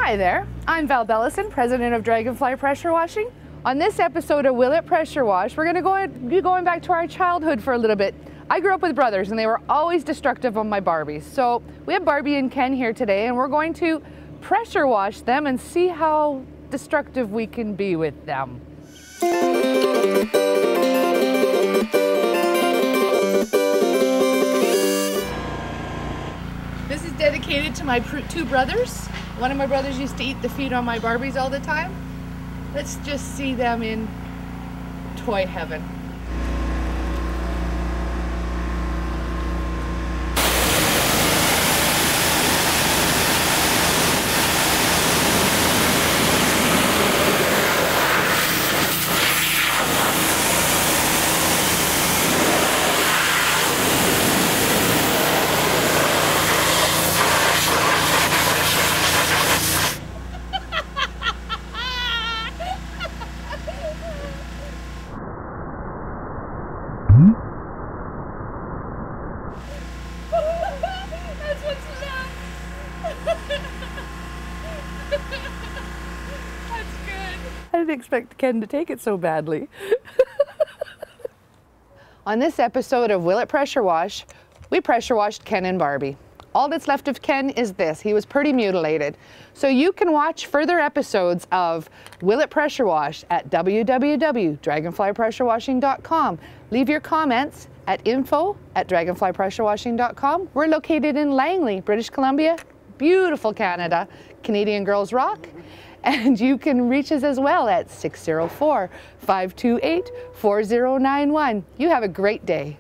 Hi there, I'm Val Bellison, president of Dragonfly Pressure Washing. On this episode of Will It Pressure Wash, we're going to be going back to our childhood for a little bit. I grew up with brothers and they were always destructive on my Barbies. So we have Barbie and Ken here today and we're going to pressure wash them and see how destructive we can be with them. This is dedicated to my two brothers. One of my brothers used to eat the feet on my Barbies all the time. Let's just see them in toy heaven. I didn't expect Ken to take it so badly. On this episode of Will It Pressure Wash, we pressure washed Ken and Barbie. All that's left of Ken is this. He was pretty mutilated. So you can watch further episodes of Will It Pressure Wash at www.dragonflypressurewashing.com. Leave your comments at info@dragonflypressurewashing.com. We're located in Langley, British Columbia, beautiful Canada. Canadian girls rock. And you can reach us as well at 604-528-4091. You have a great day.